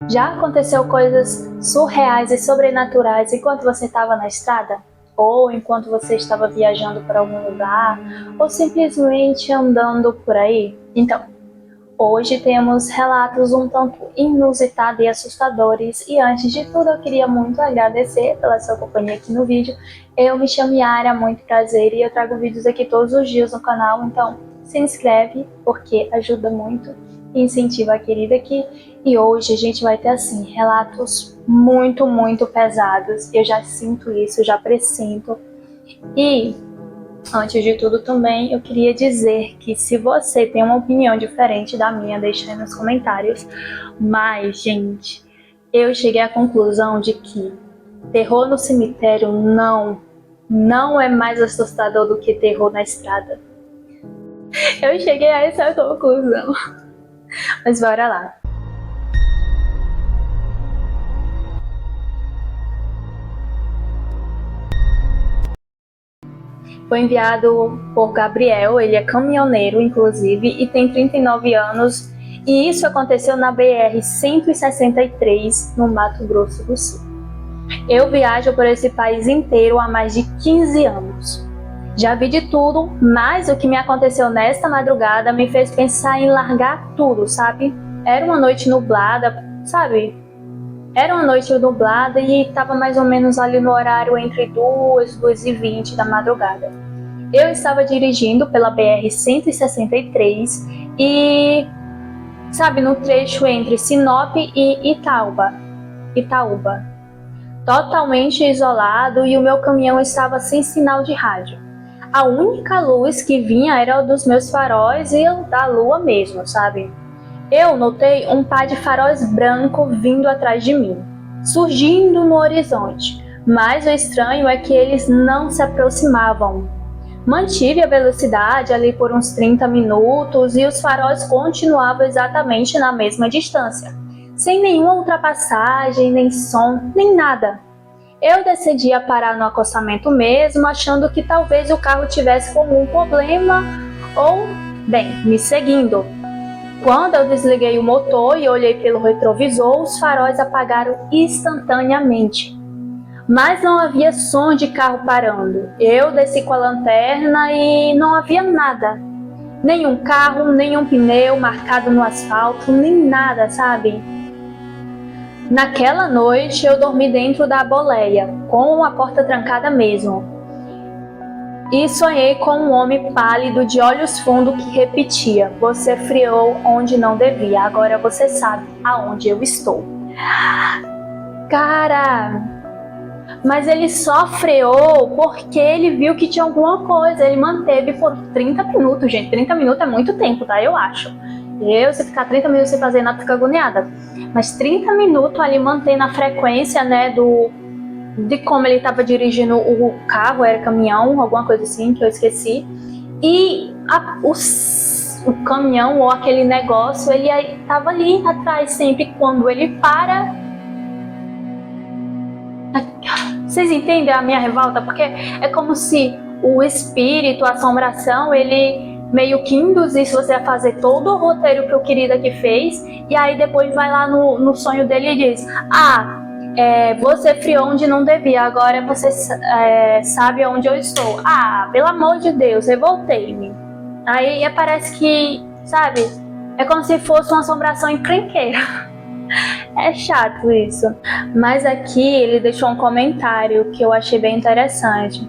Já aconteceu coisas surreais e sobrenaturais enquanto você estava na estrada? Ou enquanto você estava viajando para algum lugar? Ou simplesmente andando por aí? Então, hoje temos relatos um tanto inusitados e assustadores. E antes de tudo, eu queria muito agradecer pela sua companhia aqui no vídeo. Eu me chamo Yara, muito prazer, e eu trago vídeos aqui todos os dias no canal. Então, se inscreve, porque ajuda muito e incentiva a querida aqui. E hoje a gente vai ter, assim, relatos muito pesados. Eu já sinto isso, já pressinto. E antes de tudo também, eu queria dizer que se você tem uma opinião diferente da minha, deixa aí nos comentários. Mas, gente, eu cheguei à conclusão de que terror no cemitério não é mais assustador do que terror na estrada. Eu cheguei a essa conclusão. Mas bora lá. Foi enviado por Gabriel, ele é caminhoneiro, inclusive, e tem 39 anos. E isso aconteceu na BR-163, no Mato Grosso do Sul. Eu viajo por esse país inteiro há mais de 15 anos. Já vi de tudo, mas o que me aconteceu nesta madrugada me fez pensar em largar tudo, sabe? Era uma noite nublada, sabe? Era uma noite nublada e estava mais ou menos ali no horário entre 2h e 2h20 da madrugada. Eu estava dirigindo pela BR-163 e, sabe, no trecho entre Sinop e Itaúba, totalmente isolado, e o meu caminhão estava sem sinal de rádio. A única luz que vinha era dos meus faróis e da lua mesmo, sabe? Eu notei um par de faróis brancos vindo atrás de mim, surgindo no horizonte, mas o estranho é que eles não se aproximavam. Mantive a velocidade ali por uns 30 minutos e os faróis continuavam exatamente na mesma distância, sem nenhuma ultrapassagem, nem som, nem nada. Eu decidi a parar no acostamento mesmo, achando que talvez o carro tivesse com algum problema ou, bem, me seguindo. Quando eu desliguei o motor e olhei pelo retrovisor, os faróis apagaram instantaneamente. Mas não havia som de carro parando. Eu desci com a lanterna e não havia nada. Nenhum carro, nenhum pneu marcado no asfalto, nem nada, sabe? Naquela noite eu dormi dentro da boleia, com a porta trancada mesmo. E sonhei com um homem pálido de olhos fundos que repetia: "Você friou onde não devia, agora você sabe aonde eu estou." Cara, mas ele só freou porque ele viu que tinha alguma coisa. Ele manteve por 30 minutos, gente. 30 minutos é muito tempo, tá? Eu acho. Se ficar 30 minutos sem fazer nada, fica agoniada. Mas 30 minutos ali mantendo a frequência, né, de como ele estava dirigindo o carro, era caminhão, alguma coisa assim, que eu esqueci. E o caminhão ou aquele negócio, ele estava ali atrás sempre. Quando ele para... Vocês entendem a minha revolta? Porque é como se o espírito, a assombração, ele meio que induzisse você a fazer todo o roteiro que o querido aqui fez, e aí depois vai lá no sonho dele e diz: você friou onde não devia, agora você sabe onde eu estou. Pelo amor de Deus, revoltei-me. Aí parece que, sabe, é como se fosse uma assombração encrenqueira. É chato isso. Mas aqui ele deixou um comentário que eu achei bem interessante.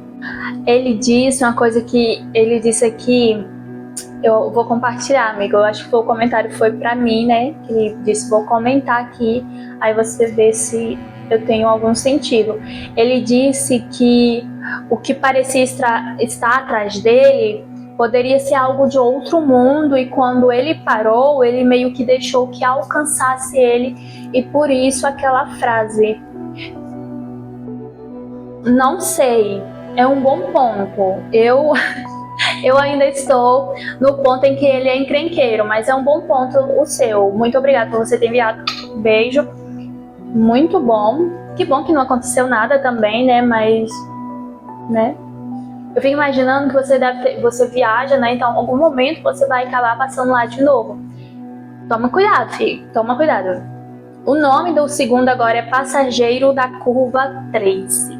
Ele disse uma coisa que ele disse aqui, eu vou compartilhar, amigo. Eu acho que o comentário foi pra mim, né? Que ele disse: vou comentar aqui, aí você vê se eu tenho algum sentido. Ele disse que o que parecia estar atrás dele poderia ser algo de outro mundo, e quando ele parou, ele meio que deixou que alcançasse ele, e por isso aquela frase. Não sei, é um bom ponto. Eu ainda estou no ponto em que ele é encrenqueiro, mas é um bom ponto o seu. Muito obrigada por você ter enviado. Beijo. Muito bom. Que bom que não aconteceu nada também, né? Mas, né? Eu fico imaginando que você viaja, né? Então, em algum momento você vai acabar passando lá de novo. Toma cuidado, filho. Toma cuidado. O nome do segundo agora é Passageiro da Curva 13.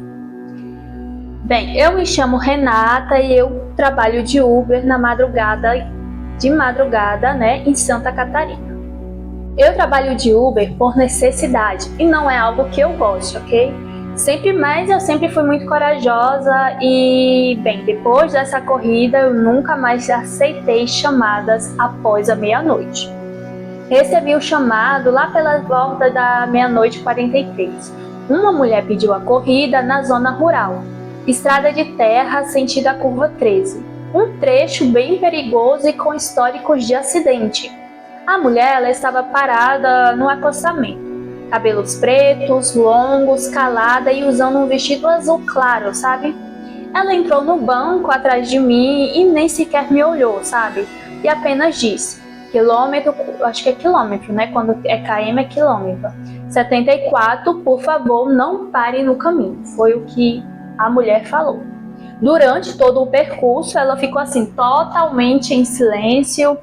Bem, eu me chamo Renata e eu trabalho de Uber de madrugada, né, em Santa Catarina. Eu trabalho de Uber por necessidade e não é algo que eu gosto, ok? Eu sempre fui muito corajosa e, bem, depois dessa corrida eu nunca mais aceitei chamadas após a meia-noite. Recebi o chamado lá pela volta da meia-noite e 43. Uma mulher pediu a corrida na zona rural, estrada de terra sentido a curva 13, um trecho bem perigoso e com históricos de acidente. A mulher ela estava parada no acostamento, cabelos pretos, longos, calada e usando um vestido azul claro, sabe? Ela entrou no banco atrás de mim e nem sequer me olhou, sabe? E apenas disse: quilômetro, acho que é quilômetro, né? Quando é km é quilômetro. 74, por favor, não pare no caminho. Foi o que a mulher falou. Durante todo o percurso, ela ficou assim, totalmente em silêncio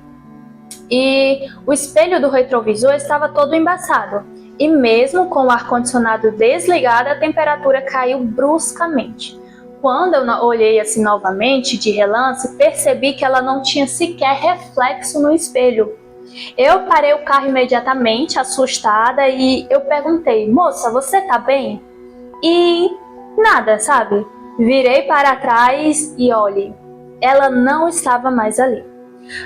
e o espelho do retrovisor estava todo embaçado. E mesmo com o ar-condicionado desligado, a temperatura caiu bruscamente. Quando eu olhei assim novamente, de relance, percebi que ela não tinha sequer reflexo no espelho. Eu parei o carro imediatamente, assustada, e eu perguntei: moça, você tá bem? E nada, sabe? Virei para trás e olhe, ela não estava mais ali.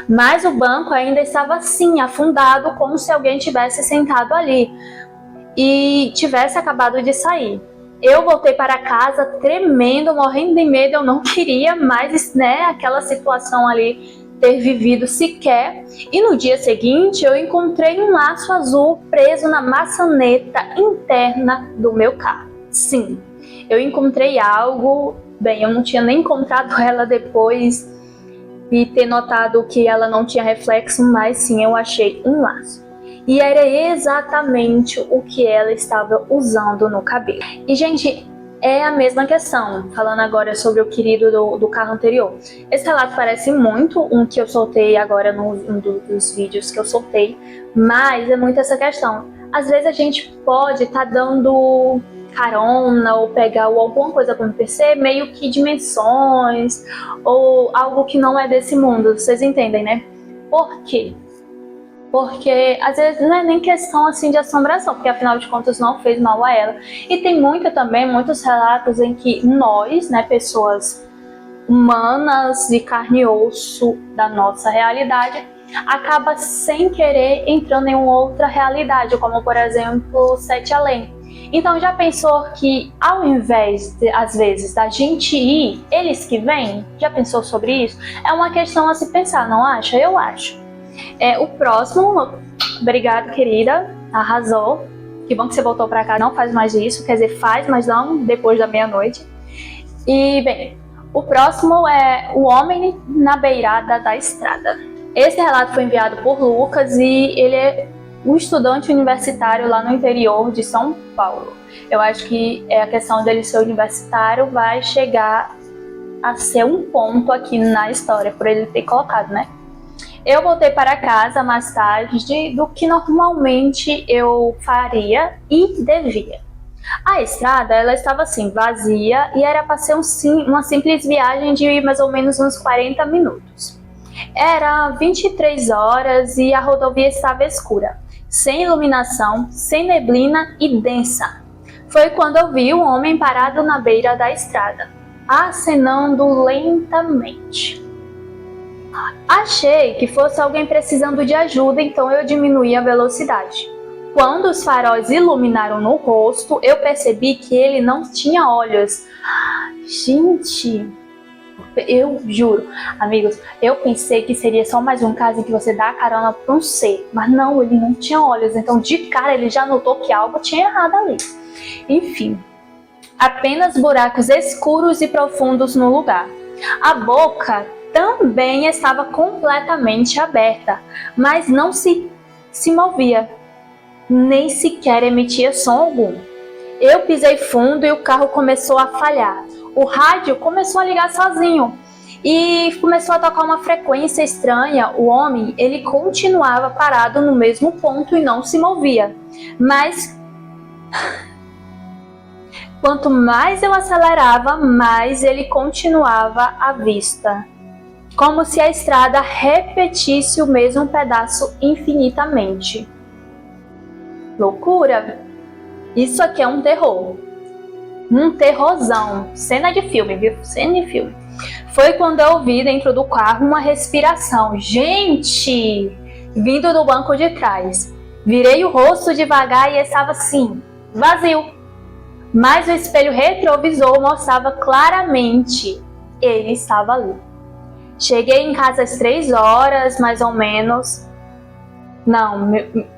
Mas o banco ainda estava assim, afundado, como se alguém tivesse sentado ali e tivesse acabado de sair. Eu voltei para casa tremendo, morrendo de medo. Eu não queria mais, né, aquela situação ali ter vivido sequer. E no dia seguinte eu encontrei um laço azul preso na maçaneta interna do meu carro. Sim, eu encontrei algo. Bem, eu não tinha nem encontrado ela depois e ter notado que ela não tinha reflexo, mas sim, eu achei um laço. E era exatamente o que ela estava usando no cabelo. E, gente, é a mesma questão, falando agora sobre o querido do carro anterior. Esse relato parece muito um que eu soltei agora um dos vídeos que eu soltei, mas é muito essa questão. Às vezes a gente pode estar dando carona ou pegar alguma coisa com o NPC, meio que dimensões ou algo que não é desse mundo, vocês entendem, né? Por quê? Porque às vezes não é nem questão assim de assombração, porque afinal de contas não fez mal a ela. E tem muitos relatos em que nós, né, pessoas humanas de carne e osso da nossa realidade, acaba sem querer entrando em uma outra realidade, como por exemplo Sete Além. Então já pensou que ao invés de, às vezes, da gente ir, eles que vêm? Já pensou sobre isso? É uma questão a se pensar, não acha? Eu acho. O próximo, obrigado querida, arrasou. Que bom que você voltou pra cá, não faz mais isso, quer dizer, faz, mas não depois da meia-noite. E bem, o próximo é o homem na beirada da estrada. Esse relato foi enviado por Lucas e ele é um estudante universitário lá no interior de São Paulo. Eu acho que a questão dele ser universitário vai chegar a ser um ponto aqui na história, por ele ter colocado, né? Eu voltei para casa mais tarde do que normalmente eu faria e devia. A estrada ela estava assim, vazia, e era para ser uma simples viagem de mais ou menos uns 40 minutos. Era 23 horas e a rodovia estava escura, sem iluminação, sem neblina e densa. Foi quando eu vi um homem parado na beira da estrada, acenando lentamente. Achei que fosse alguém precisando de ajuda, então eu diminuí a velocidade. Quando os faróis iluminaram no rosto, eu percebi que ele não tinha olhos. Gente, eu juro, amigos, eu pensei que seria só mais um caso em que você dá a carona para um ser, mas não, ele não tinha olhos, então de cara ele já notou que algo tinha errado ali. Enfim, apenas buracos escuros e profundos no lugar. A boca também estava completamente aberta, mas não se movia, nem sequer emitia som algum. Eu pisei fundo e o carro começou a falhar. O rádio começou a ligar sozinho e começou a tocar uma frequência estranha. O homem, ele continuava parado no mesmo ponto e não se movia. Mas quanto mais eu acelerava, mais ele continuava à vista, como se a estrada repetisse o mesmo pedaço infinitamente. Loucura! Isso aqui é um terror. Um terrorzão. Cena de filme, viu? Cena de filme. Foi quando eu ouvi dentro do carro uma respiração. Gente! Vindo do banco de trás. Virei o rosto devagar e estava assim, vazio. Mas o espelho retrovisor mostrava claramente. Ele estava ali. Cheguei em casa às 3 horas, mais ou menos. Não,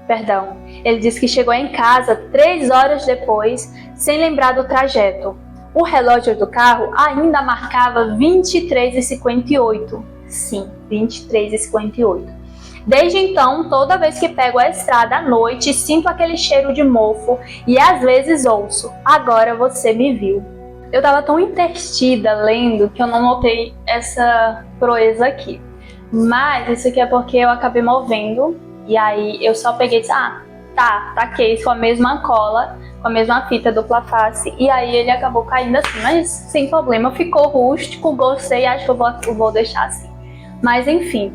perdão. Ele disse que chegou em casa 3 horas depois, sem lembrar do trajeto. O relógio do carro ainda marcava 23h58. Sim, 23h58. Desde então, toda vez que pego a estrada à noite, sinto aquele cheiro de mofo e às vezes ouço: agora você me viu. Eu estava tão entretida lendo que eu não notei essa proeza aqui. Mas isso aqui é porque eu acabei movendo e aí eu só peguei e disse: taquei com a mesma cola, com a mesma fita dupla face, e aí ele acabou caindo assim, mas sem problema, ficou rústico, gostei, acho que eu vou deixar assim. Mas enfim,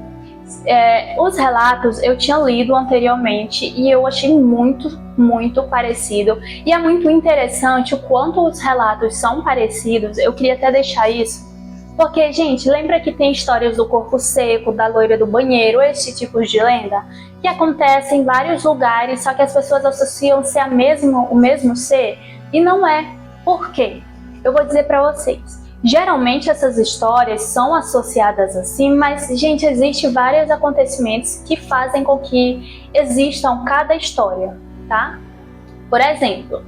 os relatos eu tinha lido anteriormente e eu achei muito parecido, e é muito interessante o quanto os relatos são parecidos. Eu queria até deixar isso, porque, gente, lembra que tem histórias do corpo seco, da loira do banheiro, esse tipo de lenda, que acontecem em vários lugares, só que as pessoas associam ser o mesmo ser, e não é. Por quê? Eu vou dizer pra vocês. Geralmente essas histórias são associadas assim, mas, gente, existem vários acontecimentos que fazem com que existam cada história, tá? Por exemplo,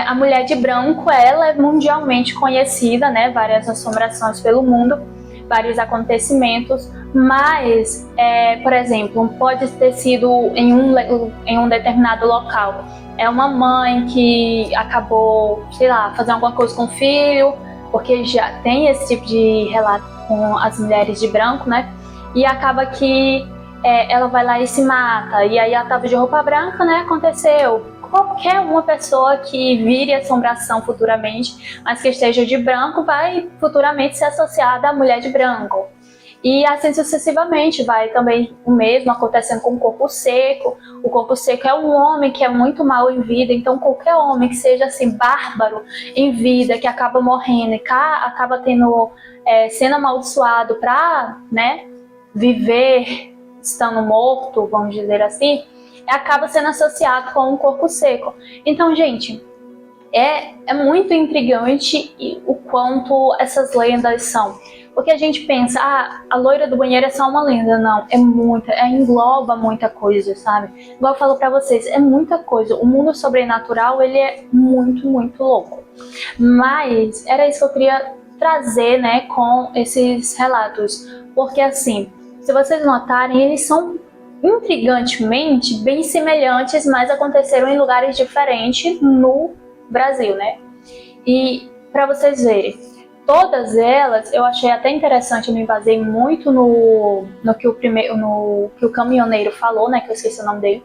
a mulher de branco, ela é mundialmente conhecida, né? Várias assombrações pelo mundo, vários acontecimentos, mas, por exemplo, pode ter sido em um determinado local. É uma mãe que acabou, sei lá, fazendo alguma coisa com o filho, porque já tem esse tipo de relato com as mulheres de branco, né? E acaba que ela vai lá e se mata, e aí ela tava de roupa branca, né? Aconteceu. Qualquer uma pessoa que vire assombração futuramente, mas que esteja de branco, vai futuramente ser associada à mulher de branco. E assim sucessivamente, vai também o mesmo acontecendo com o corpo seco. O corpo seco é um homem que é muito mau em vida, então qualquer homem que seja assim bárbaro em vida, que acaba morrendo e acaba sendo amaldiçoado para, né, viver estando morto, vamos dizer assim, acaba sendo associado com o corpo seco. Então, gente, é muito intrigante o quanto essas lendas são. Porque a gente pensa, a loira do banheiro é só uma lenda. Não, engloba muita coisa, sabe? Igual eu falo pra vocês, é muita coisa. O mundo sobrenatural, ele é muito louco. Mas era isso que eu queria trazer, né, com esses relatos. Porque assim, se vocês notarem, eles são intrigantemente bem semelhantes, mas aconteceram em lugares diferentes no Brasil, né? E para vocês verem, todas elas, eu achei até interessante, eu me basei muito no que o caminhoneiro falou, né, que eu esqueci o nome dele,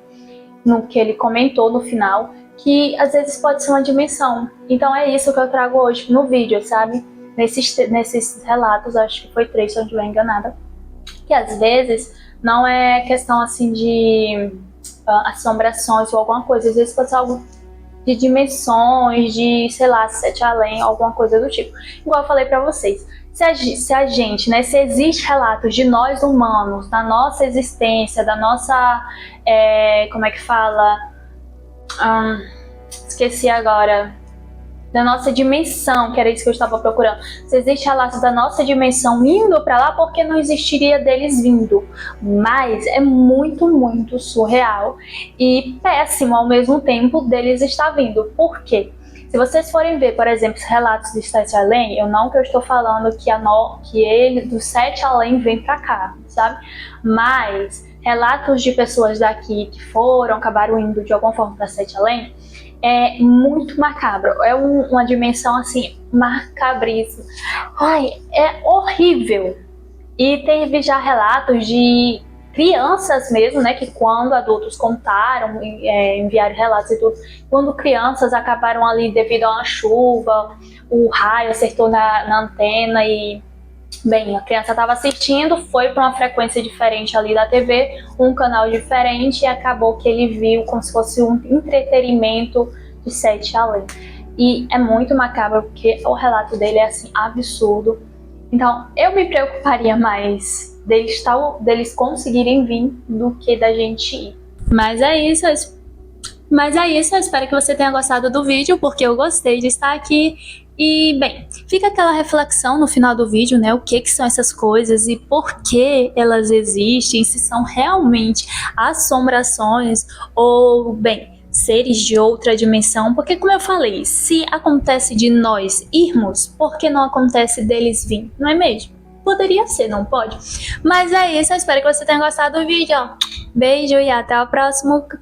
no que ele comentou no final, que às vezes pode ser uma dimensão. Então é isso que eu trago hoje no vídeo, sabe? Nesses relatos, acho que foi 3, se eu não estiver enganada, que às vezes não é questão assim de assombrações ou alguma coisa, às vezes pode ser algo de dimensões, de, sei lá, 7 além, alguma coisa do tipo. Igual eu falei pra vocês, se a gente, né, se existe relatos de nós humanos, da nossa existência, da nossa, como é que fala? Esqueci agora. Da nossa dimensão, que era isso que eu estava procurando. Se existe relatos da nossa dimensão indo para lá, porque não existiria deles vindo. Mas é muito surreal e péssimo ao mesmo tempo deles estar vindo. Por quê? Se vocês forem ver, por exemplo, os relatos de 7 além, que eu estou falando que ele do 7 além vem para cá, sabe? Mas relatos de pessoas daqui que acabaram indo de alguma forma para 7 além, é muito macabro. É uma dimensão assim, macabríssima. Ai, é horrível. E teve já relatos de crianças mesmo, né, que quando adultos contaram, enviaram relatos e tudo, quando crianças acabaram ali devido a uma chuva, o raio acertou na antena e, bem, a criança estava assistindo, foi para uma frequência diferente ali da TV, um canal diferente, e acabou que ele viu como se fosse um entretenimento de 7 além. E é muito macabro, porque o relato dele é assim, absurdo. Então, eu me preocuparia mais deles conseguirem vir do que da gente ir. Mas é isso, eu espero que você tenha gostado do vídeo, porque eu gostei de estar aqui. E, bem, fica aquela reflexão no final do vídeo, né? O que são essas coisas e por que elas existem, se são realmente assombrações ou, bem, seres de outra dimensão. Porque, como eu falei, se acontece de nós irmos, por que não acontece deles vir? Não é mesmo? Poderia ser, não pode? Mas é isso, eu espero que você tenha gostado do vídeo. Beijo e até o próximo